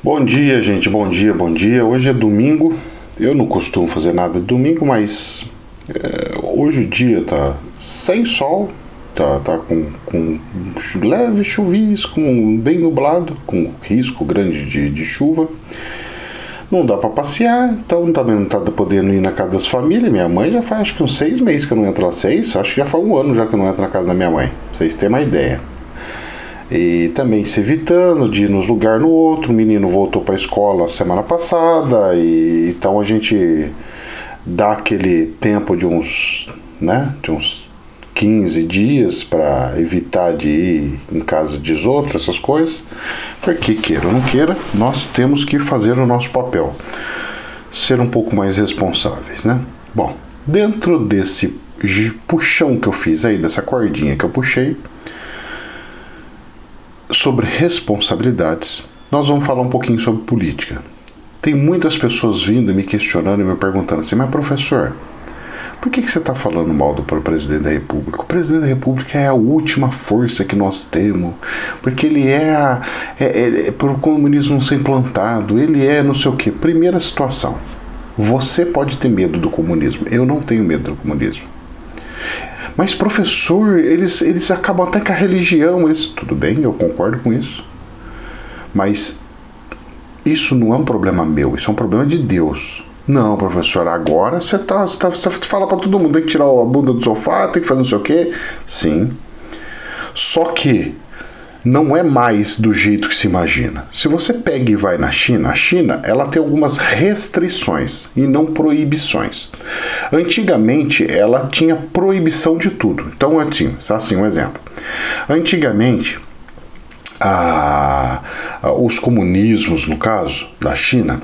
Bom dia, gente. Bom dia, bom dia. Hoje é domingo. Eu não costumo fazer nada de domingo, mas hoje o dia tá sem sol, tá com leve chuvisco, bem nublado, com risco grande de chuva. Não dá para passear, então também não tá podendo ir na casa das famílias. Minha mãe já faz acho que uns 6 meses que eu não entro lá. Acho que já faz um ano já que eu não entro na casa da minha mãe, pra vocês terem uma ideia. E também se evitando de ir nos lugares no outro. O menino voltou para a escola semana passada, e então a gente dá aquele tempo de uns 15 dias para evitar de ir em casa dos outros, essas coisas, porque queira ou não queira, nós temos que fazer o nosso papel, ser um pouco mais responsáveis, né? Bom, dentro desse puxão que eu fiz aí, dessa cordinha que eu puxei, sobre responsabilidades, nós vamos falar um pouquinho sobre política. Tem muitas pessoas vindo me questionando e me perguntando assim: mas professor, por que você está falando mal do presidente da República? O presidente da República é a última força que nós temos, porque ele é para o comunismo não ser implantado, ele é não sei o quê. Primeira situação, você pode ter medo do comunismo, eu não tenho medo do comunismo. Mas professor, eles acabam até com a religião. Tudo bem, eu concordo com isso. Mas isso não é um problema meu, isso é um problema de Deus. Não, professor, agora você fala para todo mundo, tem que tirar a bunda do sofá, tem que fazer não sei o quê. Sim. Só que não é mais do jeito que se imagina. Se você pega e vai na China, a China ela tem algumas restrições e não proibições. Antigamente ela tinha proibição de tudo. Então assim um exemplo. Antigamente os comunismos, no caso da China,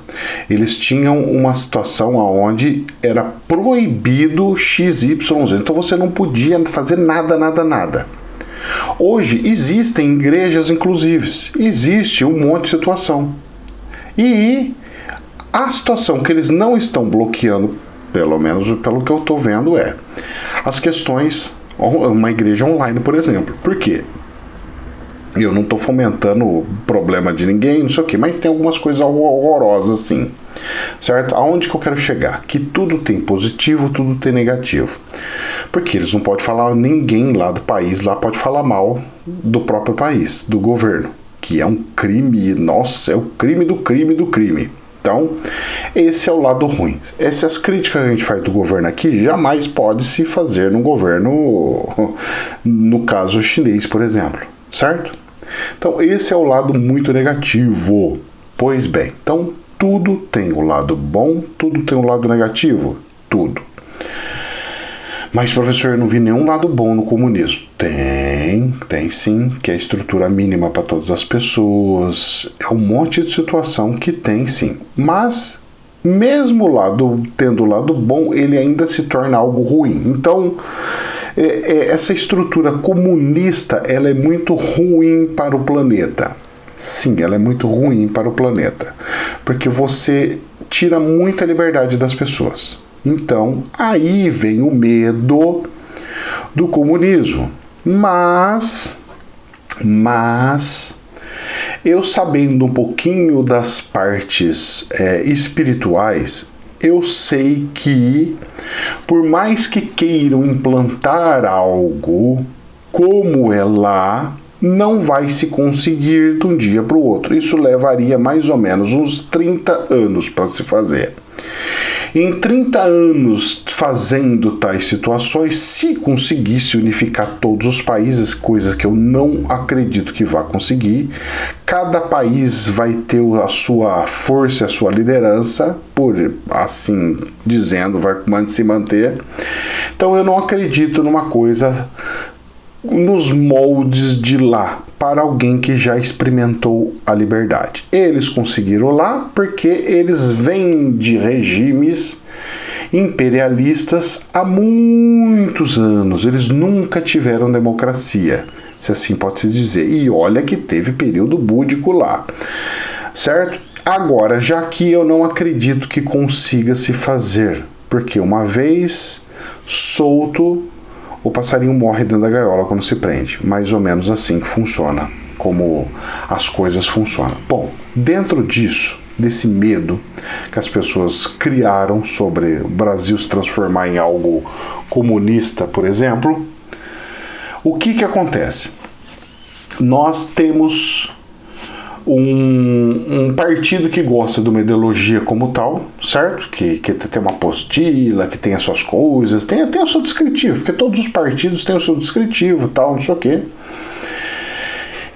eles tinham uma situação onde era proibido XYZ. Então você não podia fazer nada. Hoje existem igrejas inclusives, existe um monte de situação. E a situação que eles não estão bloqueando, pelo menos pelo que eu estou vendo, é as questões, uma igreja online, por exemplo. Por quê? Eu não estou fomentando o problema de ninguém, não sei o quê, mas tem algumas coisas horrorosas assim, certo? Aonde que eu quero chegar? Que tudo tem positivo, tudo tem negativo. Porque eles não podem falar, ninguém lá do país lá pode falar mal do próprio país, do governo, que é um crime, nossa, é o crime do crime do crime. Então, esse é o lado ruim. Essas críticas que a gente faz do governo aqui jamais pode se fazer no governo, no caso chinês, por exemplo, certo? Então, esse é o lado muito negativo. Pois bem, então tudo tem o lado bom, tudo tem o lado negativo, tudo. Mas, professor, eu não vi nenhum lado bom no comunismo. Tem sim, que é a estrutura mínima para todas as pessoas. É um monte de situação que tem sim. Mas, mesmo tendo o lado bom, ele ainda se torna algo ruim. Então, essa estrutura comunista, ela é muito ruim para o planeta. Sim, ela é muito ruim para o planeta. Porque você tira muita liberdade das pessoas. Então, aí vem o medo do comunismo. Mas, eu sabendo um pouquinho das partes espirituais, eu sei que, por mais que queiram implantar algo como é lá, não vai se conseguir de um dia para o outro. Isso levaria mais ou menos uns 30 anos para se fazer. Em 30 anos fazendo tais situações, se conseguisse unificar todos os países, coisa que eu não acredito que vá conseguir, cada país vai ter a sua força, a sua liderança, por assim dizendo, vai se manter. Então eu não acredito numa coisa nos moldes de lá, para alguém que já experimentou a liberdade. Eles conseguiram lá porque eles vêm de regimes imperialistas há muitos anos. Eles nunca tiveram democracia, se assim pode-se dizer. E olha que teve período búdico lá, certo? Agora, já que eu não acredito que consiga se fazer, porque uma vez solto, o passarinho morre dentro da gaiola quando se prende. Mais ou menos assim que funciona como as coisas funcionam. Bom, dentro disso, desse medo que as pessoas criaram sobre o Brasil se transformar em algo comunista, por exemplo, o que acontece? Nós temos um partido que gosta de uma ideologia como tal, certo? Que tem uma apostila, que tem as suas coisas, tem o seu descritivo, porque todos os partidos têm o seu descritivo, tal, não sei o quê.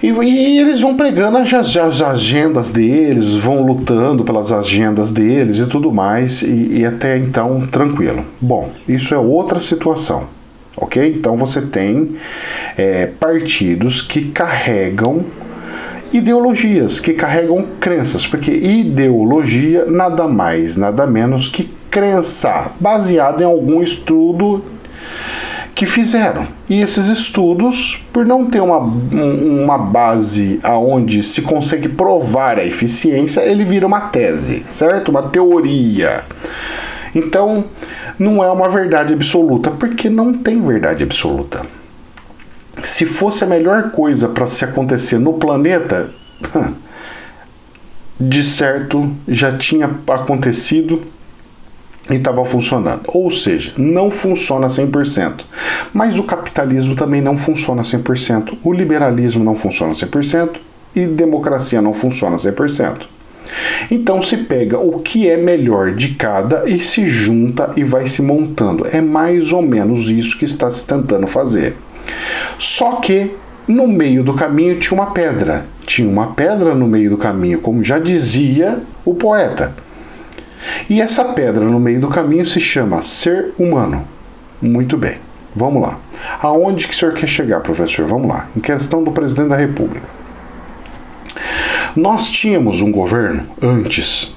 E eles vão pregando as agendas deles, vão lutando pelas agendas deles e tudo mais, e até então tranquilo. Bom, isso é outra situação, ok? Então você tem partidos que carregam ideologias, que carregam crenças, porque ideologia nada mais, nada menos que crença, baseada em algum estudo que fizeram. E esses estudos, por não ter uma base aonde se consegue provar a eficiência, ele vira uma tese, certo? Uma teoria. Então, não é uma verdade absoluta, porque não tem verdade absoluta. Se fosse a melhor coisa para se acontecer no planeta, de certo já tinha acontecido e estava funcionando. Ou seja, não funciona 100%. Mas o capitalismo também não funciona 100%. O liberalismo não funciona 100%. E democracia não funciona 100%. Então se pega o que é melhor de cada e se junta e vai se montando. É mais ou menos isso que está se tentando fazer. Só que no meio do caminho tinha uma pedra. Tinha uma pedra no meio do caminho, como já dizia o poeta. E essa pedra no meio do caminho se chama ser humano. Muito bem, vamos lá. Aonde que o senhor quer chegar, professor? Vamos lá. Em questão do presidente da República. Nós tínhamos um governo antes,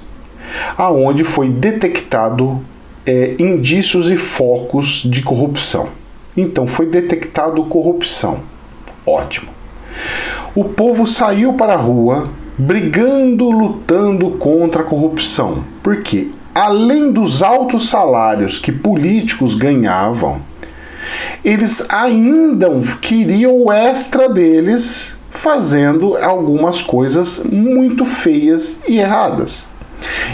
aonde foi detectado indícios e focos de corrupção. Então foi detectado corrupção. Ótimo. O povo saiu para a rua brigando, lutando contra a corrupção. Porque, além dos altos salários que políticos ganhavam, eles ainda queriam o extra deles fazendo algumas coisas muito feias e erradas.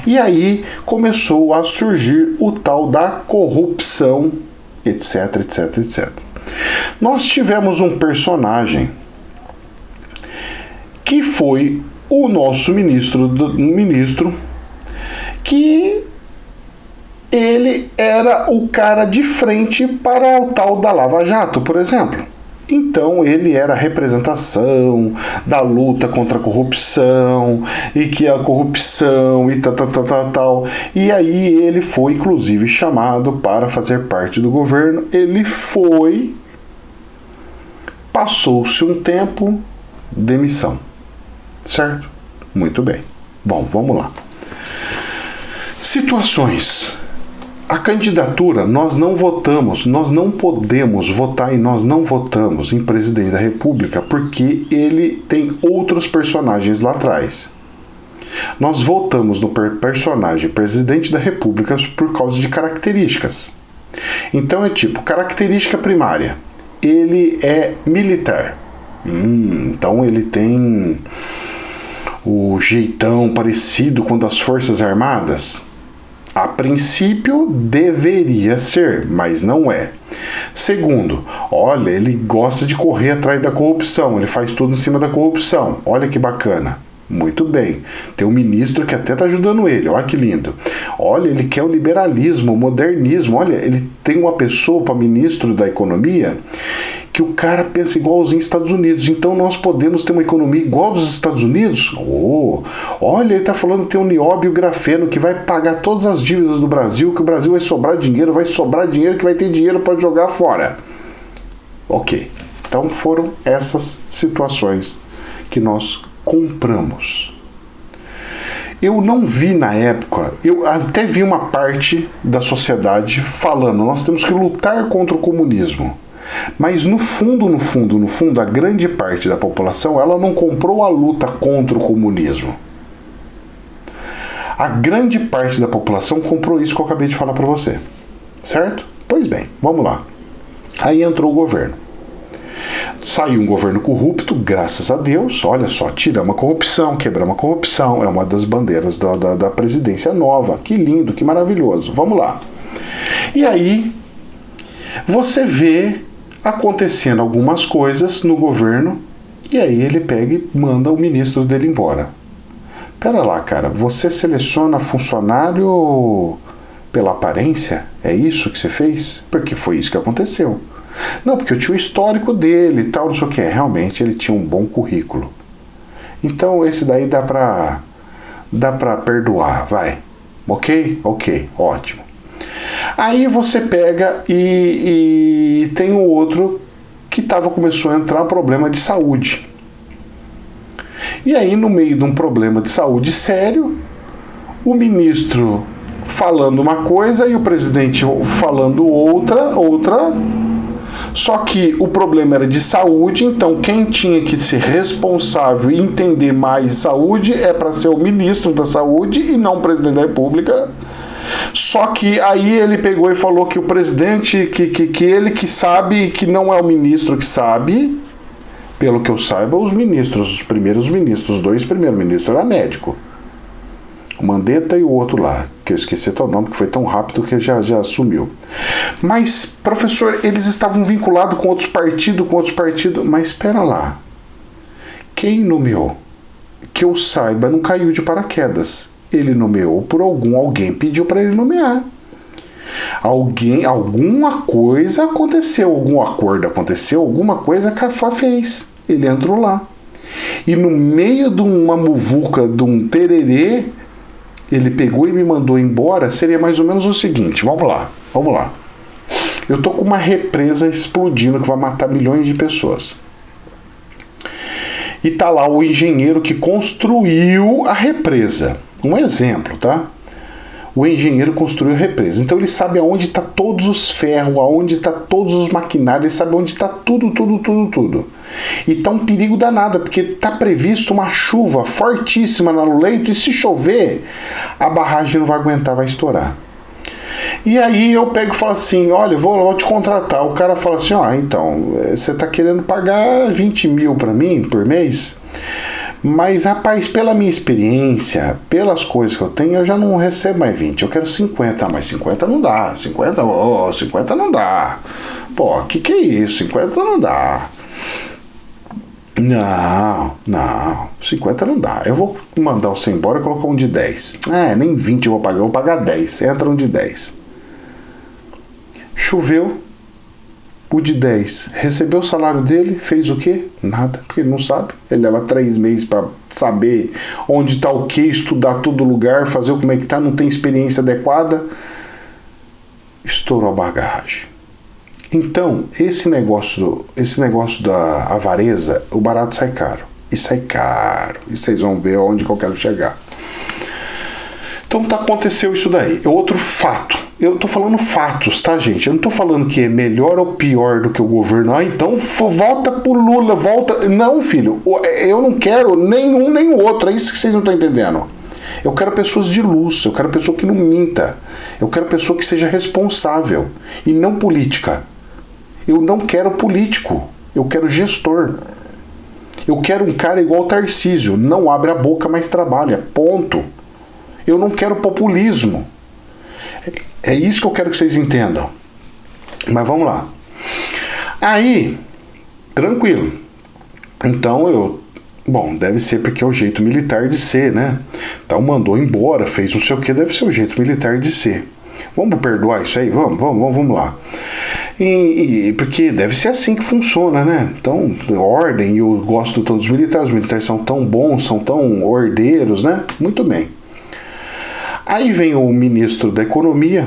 E aí começou a surgir o tal da corrupção, etc, etc, etc. Nós tivemos um personagem que foi o nosso ministro, que ele era o cara de frente para o tal da Lava Jato, por exemplo. Então ele era a representação da luta contra a corrupção, e que a corrupção e tal. E aí ele foi inclusive chamado para fazer parte do governo. Ele foi, passou-se um tempo, demissão. Certo? Muito bem. Bom, vamos lá. Situações. A candidatura, nós não votamos, nós não podemos votar e nós não votamos em presidente da República porque ele tem outros personagens lá atrás. Nós votamos no personagem presidente da República por causa de características. Então é tipo, característica primária, ele é militar. Então ele tem o jeitão parecido com o das Forças Armadas. A princípio deveria ser, mas não é. Segundo, olha, ele gosta de correr atrás da corrupção, ele faz tudo em cima da corrupção. Olha que bacana. Muito bem. Tem um ministro que até está ajudando ele, olha que lindo. Olha, ele quer o liberalismo, o modernismo. Olha, ele tem uma pessoa para ministro da economia que o cara pensa igualzinho aos Estados Unidos. Então nós podemos ter uma economia igual dos Estados Unidos? Olha, ele está falando que tem o nióbio e o grafeno que vai pagar todas as dívidas do Brasil, que o Brasil vai sobrar dinheiro que vai ter dinheiro para jogar fora. Ok. Então foram essas situações que nós compramos. Eu não vi na época, eu até vi uma parte da sociedade falando, nós temos que lutar contra o comunismo. Mas no fundo, a grande parte da população, ela não comprou a luta contra o comunismo. A grande parte da população comprou isso que eu acabei de falar para você. Certo? Pois bem, vamos lá. Aí entrou o governo. Saiu um governo corrupto, graças a Deus. Olha só, tiramos a corrupção, quebramos a corrupção. É uma das bandeiras da presidência nova. Que lindo, que maravilhoso. Vamos lá. E aí, você vê acontecendo algumas coisas no governo, e aí ele pega e manda o ministro dele embora. Pera lá, cara, você seleciona funcionário pela aparência? É isso que você fez? Porque foi isso que aconteceu. Não, porque eu tinha o histórico dele e tal, não sei o que. Realmente ele tinha um bom currículo. Então esse daí dá pra perdoar, vai. Ok? Ok, ótimo. Aí você pega e tem um outro que começou a entrar um problema de saúde. E aí, no meio de um problema de saúde sério, o ministro falando uma coisa e o presidente falando outra. Só que o problema era de saúde, então quem tinha que ser responsável e entender mais saúde é para ser o ministro da saúde e não o presidente da República. Só que aí ele pegou e falou que o presidente, que ele que sabe, que não é o ministro que sabe. Pelo que eu saiba, os dois primeiros ministros eram médicos. O Mandetta e o outro lá, que eu esqueci até o nome, que foi tão rápido que já sumiu. Mas, professor, eles estavam vinculados com outros partidos, mas espera lá. Quem nomeou? Que eu saiba, não caiu de paraquedas. Ele nomeou por alguém pediu para ele nomear. Alguma coisa aconteceu, algum acordo aconteceu, alguma coisa que a FA fez. Ele entrou lá. E no meio de uma muvuca, de um tererê, ele pegou e me mandou embora. Seria mais ou menos o seguinte, vamos lá. Eu tô com uma represa explodindo que vai matar milhões de pessoas. E tá lá o engenheiro que construiu a represa. Um exemplo, tá? O engenheiro construiu a represa. Então ele sabe aonde está todos os ferros, aonde está todos os maquinários, ele sabe onde está tudo. E tá um perigo danado, porque está previsto uma chuva fortíssima no leito, e se chover, a barragem não vai aguentar, vai estourar. E aí eu pego e falo assim, olha, eu vou te contratar. O cara fala assim, então, você está querendo pagar 20 mil para mim por mês? Mas, rapaz, pela minha experiência, pelas coisas que eu tenho, eu já não recebo mais 20. Eu quero 50, mas 50 não dá. 50 não dá. Pô, que é isso? 50 não dá. Não. 50 não dá. Eu vou mandar você embora e colocar um de 10. Nem 20 eu vou pagar 10. Entra um de 10. Choveu. O de 10 recebeu o salário dele, fez o quê? Nada, porque ele não sabe. Ele leva 3 meses para saber onde está o que, estudar todo lugar, fazer como é que tá, não tem experiência adequada. Estourou a bagagem. Então, esse negócio da avareza, o barato sai caro. E sai caro. E vocês vão ver onde que eu quero chegar. Então aconteceu isso daí. É outro fato. Eu tô falando fatos, tá, gente? Eu não tô falando que é melhor ou pior do que o governo. Então volta pro Lula, volta. Não, filho. Eu não quero nenhum nem o outro. É isso que vocês não estão entendendo. Eu quero pessoas de luz. Eu quero pessoa que não minta. Eu quero pessoa que seja responsável. E não política. Eu não quero político. Eu quero gestor. Eu quero um cara igual o Tarcísio. Não abre a boca, mas trabalha. Ponto. Eu não quero populismo. É isso que eu quero que vocês entendam. Mas vamos lá. Aí, tranquilo. Então deve ser porque é o jeito militar de ser, né? Então mandou embora, fez não sei o que, deve ser o jeito militar de ser. Vamos perdoar isso aí? Vamos lá. Porque deve ser assim que funciona, né? Então, ordem, eu gosto tanto dos militares, os militares são tão bons, são tão ordeiros, né? Muito bem. Aí vem o ministro da Economia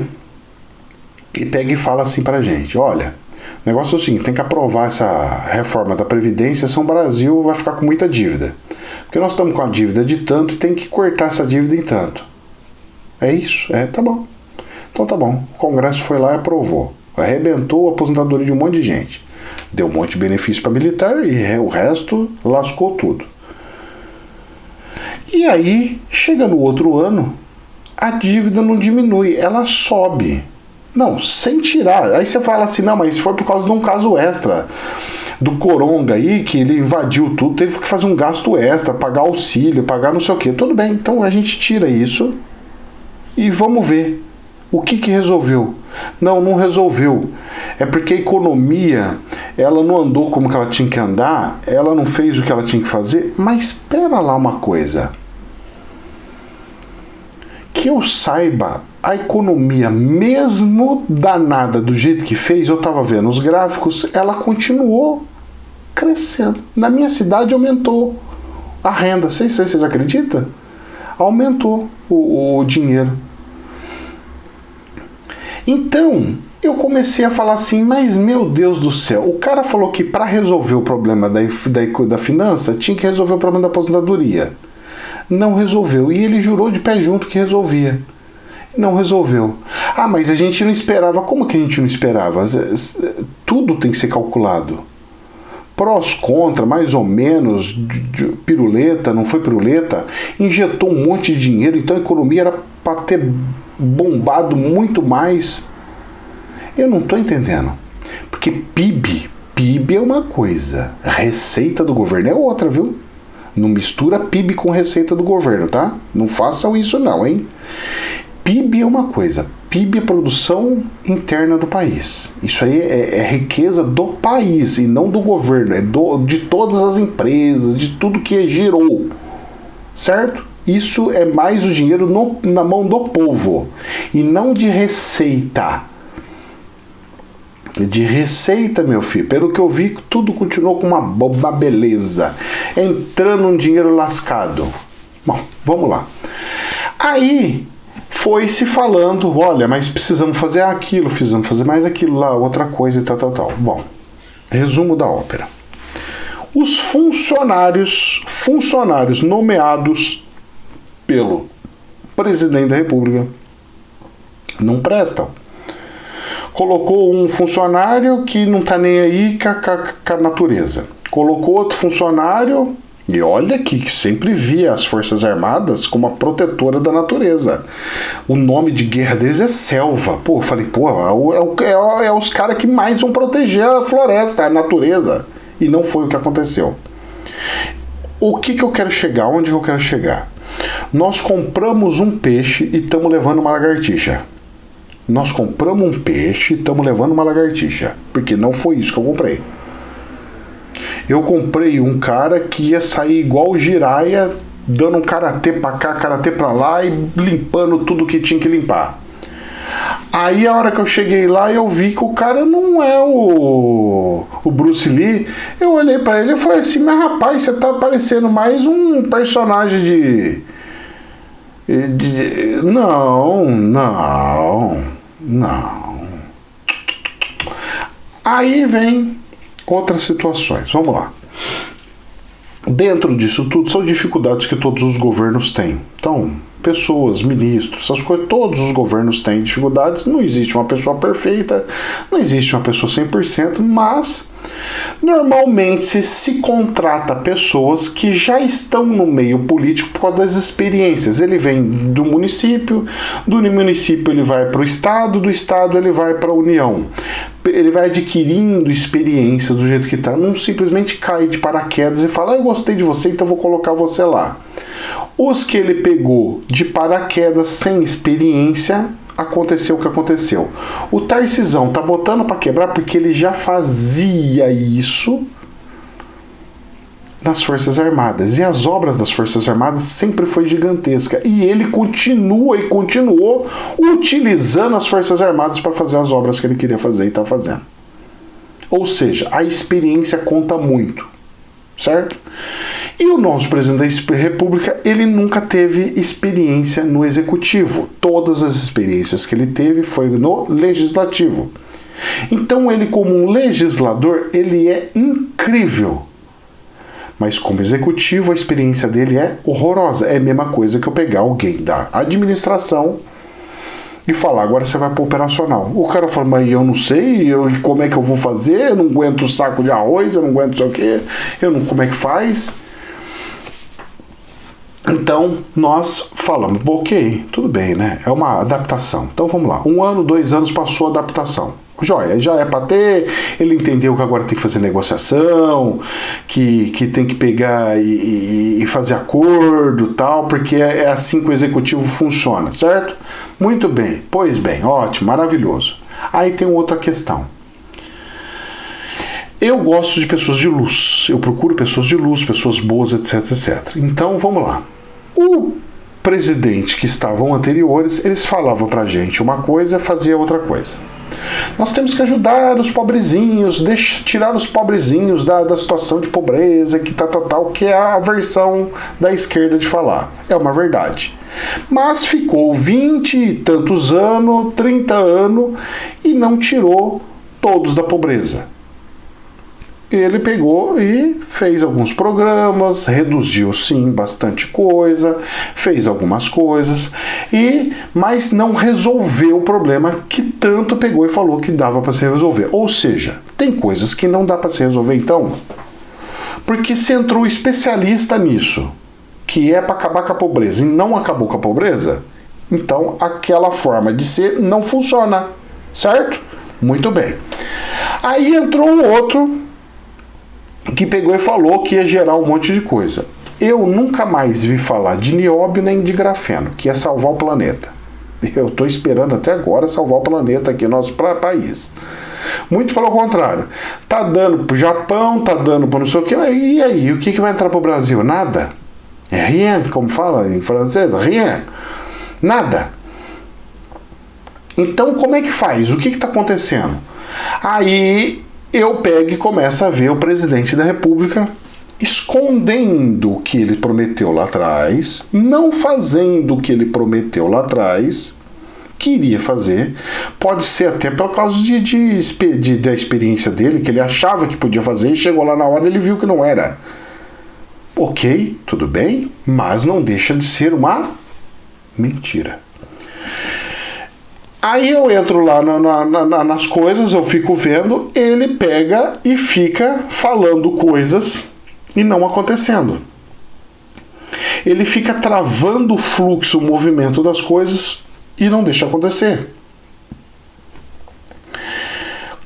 e pega e fala assim pra gente, olha, o negócio é o seguinte, tem que aprovar essa reforma da Previdência, senão o Brasil vai ficar com muita dívida. Porque nós estamos com a dívida de tanto e tem que cortar essa dívida em tanto. É isso? Tá bom. Então tá bom. O Congresso foi lá e aprovou. Arrebentou a aposentadoria de um monte de gente. Deu um monte de benefício para militar e o resto lascou tudo. E aí, chega no outro ano, a dívida não diminui, ela sobe. Não, sem tirar. Aí você fala assim, não, mas foi por causa de um caso extra. do coronga aí, que ele invadiu tudo, teve que fazer um gasto extra, pagar auxílio, pagar não sei o quê. Tudo bem, então a gente tira isso e vamos ver o que resolveu. Não resolveu. É porque a economia, ela não andou como que ela tinha que andar, ela não fez o que ela tinha que fazer, mas espera lá uma coisa. Que eu saiba, a economia, mesmo danada do jeito que fez, eu estava vendo os gráficos, ela continuou crescendo. Na minha cidade aumentou a renda. Vocês acreditam? Aumentou o dinheiro. Então, eu comecei a falar assim, mas meu Deus do céu, o cara falou que para resolver o problema da finança, tinha que resolver o problema da aposentadoria. Não resolveu. E ele jurou de pé junto que resolvia. Não resolveu. Ah, mas a gente não esperava. Como que a gente não esperava? Tudo tem que ser calculado. Prós, contra, mais ou menos, piruleta, não foi piruleta, injetou um monte de dinheiro, então a economia era para ter bombado muito mais. Eu não estou entendendo. Porque PIB é uma coisa, a receita do governo é outra, viu? Não mistura PIB com receita do governo, tá? Não façam isso não, hein? PIB é uma coisa, PIB é produção interna do país. Isso aí é riqueza do país e não do governo, é de todas as empresas, de tudo que girou, certo? Isso é mais o dinheiro na mão do povo e não de receita. De receita, meu filho, pelo que eu vi, tudo continuou com uma beleza, entrando um dinheiro lascado. Bom, vamos lá. Aí foi se falando, olha, mas precisamos fazer aquilo, precisamos fazer mais aquilo lá, outra coisa e tal. Bom, resumo da ópera. Os funcionários nomeados pelo presidente da República não prestam. Colocou um funcionário que não está nem aí com a natureza. Colocou outro funcionário, e olha que sempre via as Forças Armadas como a protetora da natureza. O nome de guerra deles é selva. Pô, eu falei, é os caras que mais vão proteger a floresta, a natureza. E não foi o que aconteceu. O que eu quero chegar? Onde eu quero chegar? Nós compramos um peixe e estamos levando uma lagartixa. Nós compramos um peixe e estamos levando uma lagartixa. Porque não foi isso que eu comprei. Eu comprei um cara que ia sair igual o Jiraiya, dando um karatê pra cá, karatê pra lá e limpando tudo que tinha que limpar. Aí a hora que eu cheguei lá, eu vi que o cara não é o Bruce Lee. Eu olhei pra ele e falei assim, mas rapaz, você tá parecendo mais um personagem de... Não. Aí vem outras situações. Vamos lá. Dentro disso tudo são dificuldades que todos os governos têm. Então, pessoas, ministros, essas coisas, todos os governos têm dificuldades. Não existe uma pessoa perfeita, não existe uma pessoa 100%, mas normalmente se contrata pessoas que já estão no meio político por causa das experiências. Ele vem do município ele vai para o estado, do estado ele vai para a União. Ele vai adquirindo experiência do jeito que está, não simplesmente cai de paraquedas e fala, eu gostei de você, então vou colocar você lá. Os que ele pegou de paraquedas sem experiência, aconteceu o que aconteceu. O Tarcisão tá botando para quebrar porque ele já fazia isso nas Forças Armadas. E as obras das Forças Armadas sempre foi gigantesca. E ele continuou utilizando as Forças Armadas para fazer as obras que ele queria fazer e está fazendo. Ou seja, a experiência conta muito. Certo? E o nosso presidente da República, ele nunca teve experiência no executivo. Todas as experiências que ele teve foi no legislativo. Então ele, como um legislador, ele é incrível. Mas como executivo, a experiência dele é horrorosa. É a mesma coisa que eu pegar alguém da administração e falar, agora você vai para o operacional. O cara fala, mas eu não sei, como é que eu vou fazer? Eu não aguento o saco de arroz, eu não aguento sei o quê, como é que faz? Então, nós falamos, ok, tudo bem, né? É uma adaptação. Então, vamos lá. 1 ano, 2 anos passou a adaptação. Joia, já é para ter, ele entendeu que agora tem que fazer negociação, que tem que pegar e fazer acordo e tal, porque é assim que o executivo funciona, certo? Muito bem, pois bem, ótimo, maravilhoso. Aí tem outra questão. Eu gosto de pessoas de luz, eu procuro pessoas de luz, pessoas boas, etc, etc. Então, vamos lá. O presidente que estavam anteriores, eles falavam pra gente uma coisa e fazia outra coisa. Nós temos que ajudar os pobrezinhos, tirar os pobrezinhos da situação de pobreza, que que é a versão da esquerda de falar. É uma verdade. Mas ficou 20 e tantos anos, 30 anos, e não tirou todos da pobreza. Ele pegou e fez alguns programas, reduziu sim bastante coisa, fez algumas coisas, mas não resolveu o problema que tanto pegou e falou que dava para se resolver. Ou seja, tem coisas que não dá para se resolver então, porque se entrou especialista nisso, que é para acabar com a pobreza, e não acabou com a pobreza, então aquela forma de ser não funciona, certo? Muito bem. Aí entrou um outro que pegou e falou que ia gerar um monte de coisa. Eu nunca mais vi falar de nióbio nem de grafeno, que é salvar o planeta. Eu estou esperando até agora salvar o planeta aqui no nosso país. Muito pelo contrário. Tá dando pro Japão, tá dando para não sei o que, e aí, o que vai entrar pro Brasil? Nada. É rien, como fala em francês, rien. Nada. Então, como é que faz? O que está acontecendo? Aí eu pego e começo a ver o presidente da República escondendo o que ele prometeu lá atrás, não fazendo o que ele prometeu lá atrás, que iria fazer. Pode ser até por causa da experiência dele, que ele achava que podia fazer e chegou lá na hora e ele viu que não era. Ok, tudo bem, mas não deixa de ser uma mentira. Aí eu entro lá nas coisas, eu fico vendo, ele pega e fica falando coisas e não acontecendo. Ele fica travando o fluxo, o movimento das coisas e não deixa acontecer.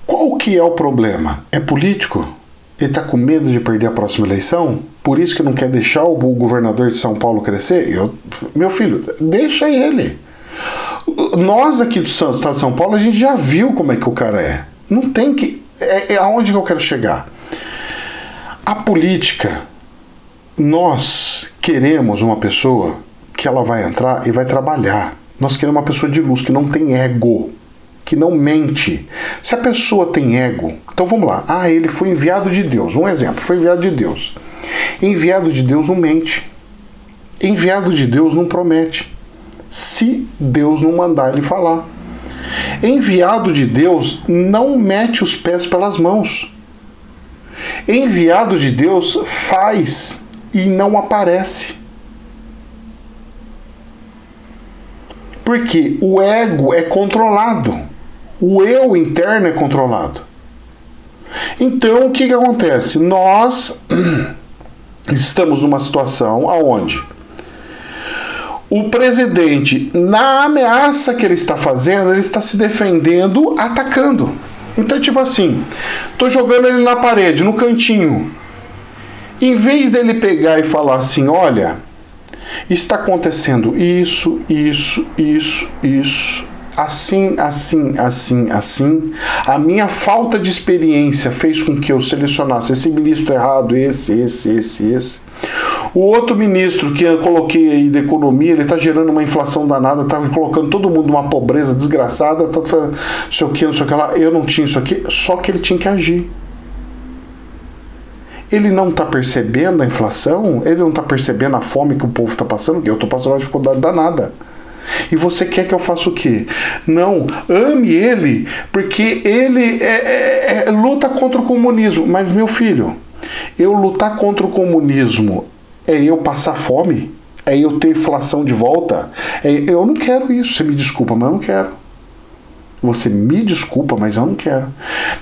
Qual que é o problema? É político? Ele está com medo de perder a próxima eleição? Por isso que não quer deixar o governador de São Paulo crescer? Meu filho, deixa ele. Nós aqui do estado de São Paulo, a gente já viu como é que o cara é. Não tem que... É aonde que eu quero chegar. A política, nós queremos uma pessoa que ela vai entrar e vai trabalhar. Nós queremos uma pessoa de luz, que não tem ego, que não mente. Se a pessoa tem ego... Então vamos lá. Ele foi enviado de Deus. Um exemplo, foi enviado de Deus. Enviado de Deus não mente. Enviado de Deus não promete. Se Deus não mandar ele falar. Enviado de Deus não mete os pés pelas mãos. Enviado de Deus faz e não aparece. Porque o ego é controlado. O eu interno é controlado. Então o que acontece? Nós estamos numa situação onde o presidente, na ameaça que ele está fazendo, ele está se defendendo, atacando. Então, tipo assim, tô jogando ele na parede, no cantinho. Em vez dele pegar e falar assim, olha, está acontecendo isso, assim. A minha falta de experiência fez com que eu selecionasse esse ministro errado, esse. O outro ministro que eu coloquei aí da economia, ele tá gerando uma inflação danada, tá colocando todo mundo numa pobreza desgraçada, tá falando não sei o que lá, eu não tinha isso aqui, só que ele tinha que agir. Ele não tá percebendo a inflação, ele não tá percebendo a fome que o povo tá passando, que eu tô passando uma dificuldade danada. E você quer que eu faça o quê? Não, ame ele, porque ele luta contra o comunismo. Mas, meu filho, eu lutar contra o comunismo é eu passar fome? É eu ter inflação de volta? Eu não quero isso, você me desculpa, mas eu não quero. Você me desculpa, mas eu não quero.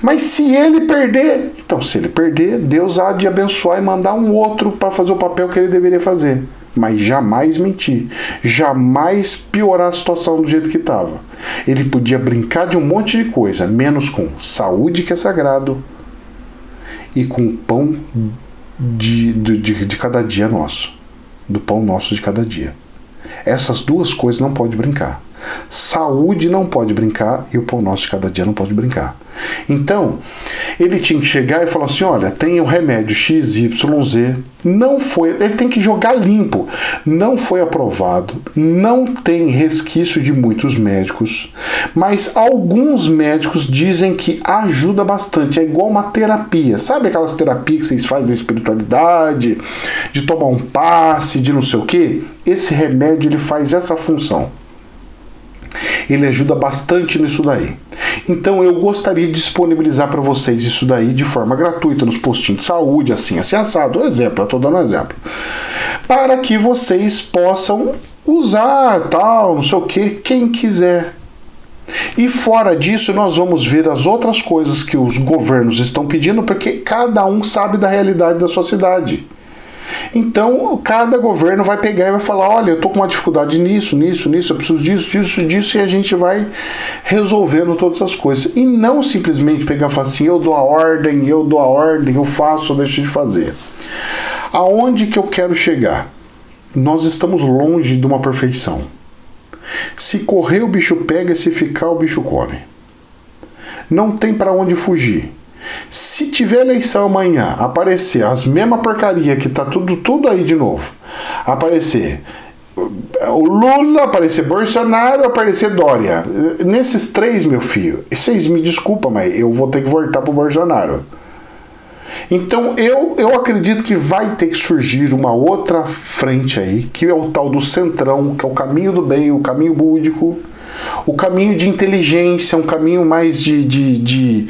Mas se ele perder, então se ele perder, Deus há de abençoar e mandar um outro para fazer o papel que ele deveria fazer. mas jamais mentir, jamais piorar a situação do jeito que estava. Ele podia brincar de um monte de coisa, menos com saúde, que é sagrado, e com o pão de cada dia nosso, do pão nosso de cada dia. Essas duas coisas não pode brincar. Saúde não pode brincar e o pão nosso de cada dia não pode brincar. Então, ele tinha que chegar e falar assim, olha, tem o remédio XYZ, não foi, ele tem que jogar limpo, não foi aprovado, não tem resquício de muitos médicos, mas alguns médicos dizem que ajuda bastante, é igual uma terapia, sabe aquelas terapias que vocês fazem da espiritualidade, de tomar um passe, de não sei o quê? Esse remédio, ele faz essa função. Ele ajuda bastante nisso daí. Então eu gostaria de disponibilizar para vocês isso daí de forma gratuita nos postinhos de saúde, assim assado, exemplo, eu estou dando um exemplo, para que vocês possam usar, tal, não sei o que, quem quiser. E fora disso, nós vamos ver as outras coisas que os governos estão pedindo, porque cada um sabe da realidade da sua cidade. Então, cada governo vai pegar e vai falar, olha, eu tô com uma dificuldade nisso, eu preciso disso, e a gente vai resolvendo todas essas coisas. E não simplesmente pegar e falar assim, eu dou a ordem, eu faço, eu deixo de fazer. Aonde que eu quero chegar? Nós estamos longe de uma perfeição. Se correr, o bicho pega, e se ficar, o bicho come. Não tem para onde fugir. Se tiver eleição amanhã, aparecer as mesmas porcaria que tá tudo aí de novo, aparecer o Lula, aparecer Bolsonaro, aparecer Dória, nesses três, meu filho, vocês me desculpam, mas eu vou ter que voltar pro Bolsonaro. Então eu acredito que vai ter que surgir uma outra frente aí, que é o tal do centrão, que é o caminho do bem, o caminho búdico, o caminho de inteligência, um caminho mais de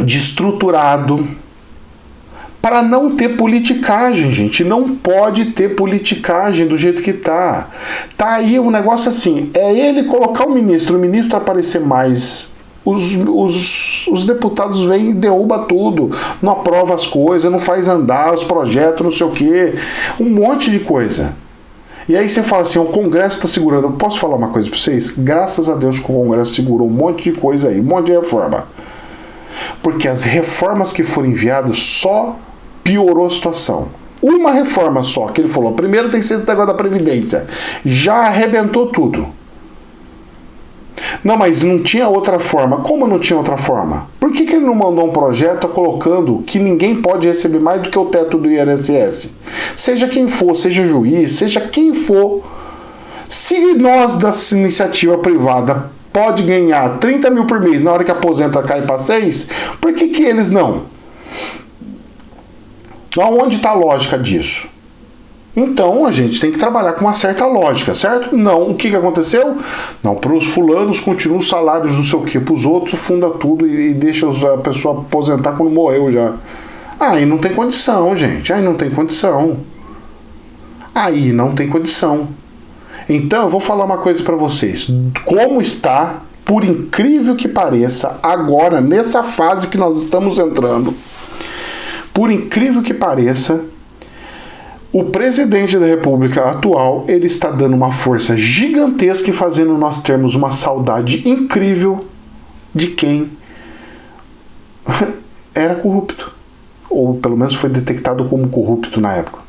estruturado, para não ter politicagem, gente. Não pode ter politicagem do jeito que tá. Tá aí um negócio assim, é ele colocar o ministro aparecer mais, os deputados vêm e derruba tudo, não aprova as coisas, não faz andar os projetos, não sei o que, um monte de coisa. E aí você fala assim, o Congresso está segurando. Eu posso falar uma coisa para vocês? Graças a Deus que o Congresso segurou um monte de coisa aí, um monte de reforma. Porque as reformas que foram enviadas só piorou a situação. Uma reforma só, que ele falou, primeiro tem que ser esse negócio da Previdência. Já arrebentou tudo. Não, mas não tinha outra forma. Como não tinha outra forma? Por que ele não mandou um projeto colocando que ninguém pode receber mais do que o teto do INSS? Seja quem for, seja juiz, seja quem for. Se nós da iniciativa privada pode ganhar 30 mil por mês, na hora que aposenta cai para 6, por que eles não? Onde está a lógica disso? Então a gente tem que trabalhar com uma certa lógica, certo? Não, o que aconteceu? Não, para os fulanos continuam os salários, não sei o que, para os outros funda tudo e deixa a pessoa aposentar quando morreu já. Aí não tem condição, gente, aí não tem condição. Aí não tem condição. Então eu vou falar uma coisa para vocês. Como está, por incrível que pareça, agora, nessa fase que nós estamos entrando, por incrível que pareça, o presidente da República atual, ele está dando uma força gigantesca e fazendo nós termos uma saudade incrível de quem era corrupto. Ou pelo menos foi detectado como corrupto na época.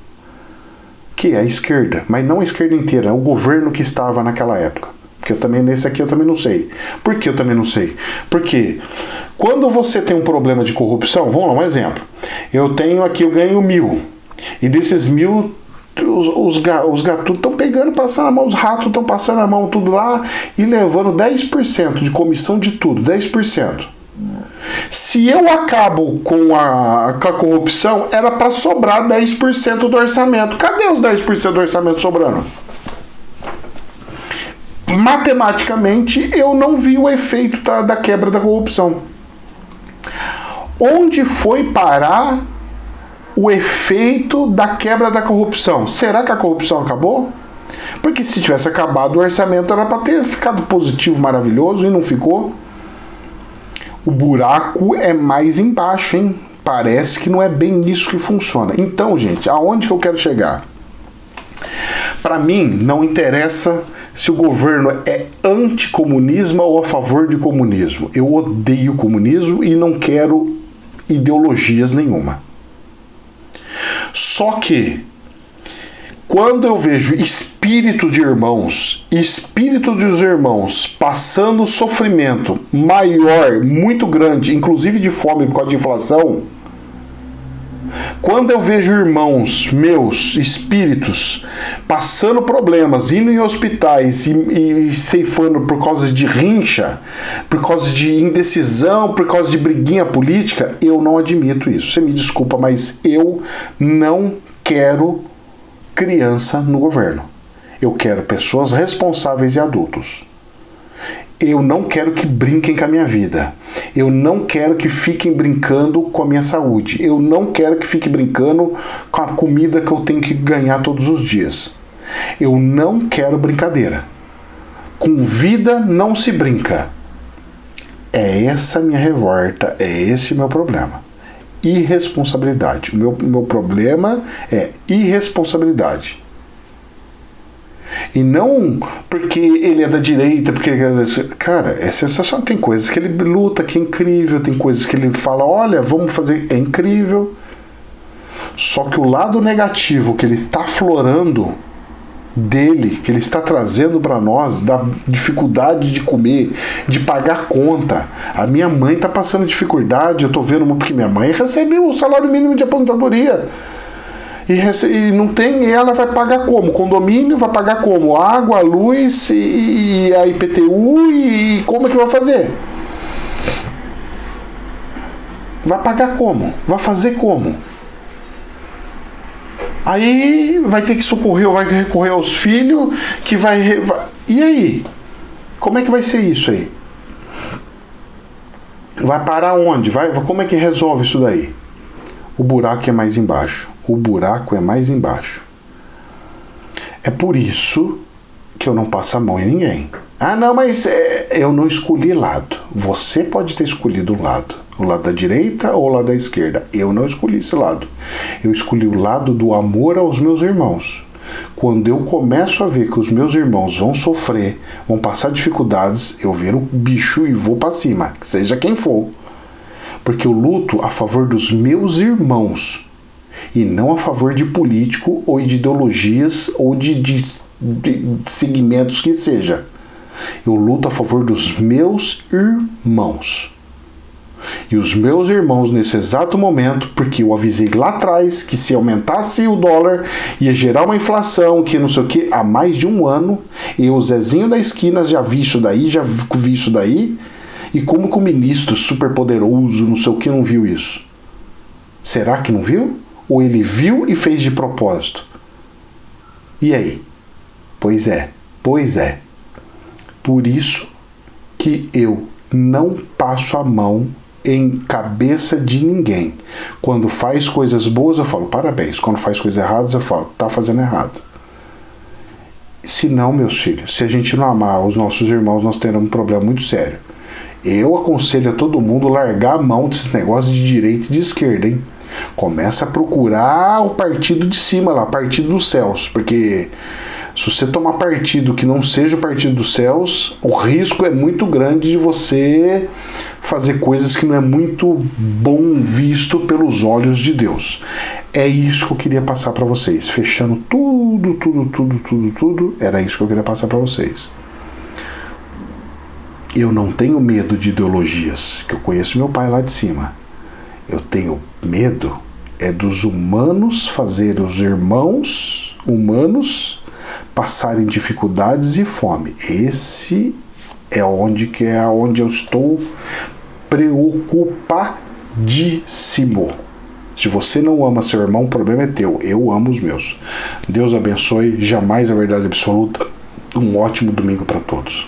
Que é a esquerda, mas não a esquerda inteira, é o governo que estava naquela época. Porque eu também, nesse aqui eu também não sei. Por que eu também não sei? Porque quando você tem um problema de corrupção, vamos lá, um exemplo. Eu ganho 1.000. E desses 1.000, os gatos estão pegando, passando a mão, os ratos estão passando a mão tudo lá e levando 10% de comissão de tudo, 10%. Se eu acabo com a corrupção, era para sobrar 10% do orçamento. Cadê os 10% do orçamento sobrando? Matematicamente, eu não vi o efeito da quebra da corrupção. Onde foi parar o efeito da quebra da corrupção? Será que a corrupção acabou? Porque se tivesse acabado, o orçamento era para ter ficado positivo, maravilhoso, e não ficou. O buraco é mais embaixo, hein? Parece que não é bem isso que funciona. Então, gente, aonde que eu quero chegar? Para mim, não interessa se o governo é anticomunismo ou a favor de comunismo. Eu odeio comunismo e não quero ideologias nenhuma. Só que, quando eu vejo espírito de irmãos passando sofrimento maior, muito grande, inclusive de fome por causa de inflação, quando eu vejo irmãos meus, espíritos, passando problemas, indo em hospitais e ceifando por causa de rincha, por causa de indecisão, por causa de briguinha política, eu não admito isso. Você me desculpa, mas eu não quero criança no governo. Eu quero pessoas responsáveis e adultos. Eu não quero que brinquem com a minha vida. Eu não quero que fiquem brincando com a minha saúde. Eu não quero que fiquem brincando com a comida que eu tenho que ganhar todos os dias. Eu não quero brincadeira. Com vida não se brinca. É essa minha revolta, é esse meu problema. Irresponsabilidade. O meu problema é irresponsabilidade. E não porque ele é da direita, porque ele é da... Cara, é sensacional. Tem coisas que ele luta, que é incrível. Tem coisas que ele fala, olha, vamos fazer... É incrível. Só que o lado negativo que ele está aflorando dele, que ele está trazendo para nós, da dificuldade de comer, de pagar conta. A minha mãe está passando dificuldade, eu estou vendo, porque minha mãe recebeu o salário mínimo de aposentadoria. E não tem, e ela vai pagar como? Condomínio, vai pagar como? Água, luz e a IPTU, e como é que vai fazer? Vai pagar como? Vai fazer como? Aí vai ter que socorrer, vai recorrer aos filhos, que vai... E aí? Como é que vai ser isso aí? Vai parar onde? Como é que resolve isso daí? O buraco é mais embaixo. O buraco é mais embaixo. É por isso que eu não passo a mão em ninguém. Ah, não, mas eu não escolhi lado. Você pode ter escolhido um lado. O lado da direita ou o lado da esquerda. Eu não escolhi esse lado. Eu escolhi o lado do amor aos meus irmãos. Quando eu começo a ver que os meus irmãos vão sofrer, vão passar dificuldades, eu viro o bicho e vou pra cima, seja quem for. Porque eu luto a favor dos meus irmãos e não a favor de político ou de ideologias ou de segmentos que seja. Eu luto a favor dos meus irmãos. E os meus irmãos, nesse exato momento, porque eu avisei lá atrás que se aumentasse o dólar ia gerar uma inflação, que não sei o que, há mais de um ano, eu, o Zezinho da esquina, já vi isso daí, e como que o ministro super poderoso, não sei o que, não viu isso? Será que não viu? Ou ele viu e fez de propósito? E aí? Pois é. Por isso que eu não passo a mão em cabeça de ninguém. Quando faz coisas boas, eu falo parabéns. Quando faz coisas erradas, eu falo, tá fazendo errado. Se não, meus filhos, se a gente não amar os nossos irmãos, nós teremos um problema muito sério. Eu aconselho a todo mundo largar a mão desses negócios de direita e de esquerda, hein? Começa a procurar o partido de cima lá, partido dos céus, porque se você tomar partido que não seja o partido dos céus, o risco é muito grande de você fazer coisas que não é muito bom visto pelos olhos de Deus. É isso que eu queria passar para vocês, fechando tudo, era isso que eu queria passar para vocês. Eu não tenho medo de ideologias, que eu conheço meu pai lá de cima. Eu tenho medo dos humanos fazer os irmãos humanos passarem dificuldades e fome. Esse é onde eu estou preocupadíssimo. Se você não ama seu irmão, o problema é teu. Eu amo os meus. Deus abençoe. Jamais a verdade absoluta. Um ótimo domingo para todos.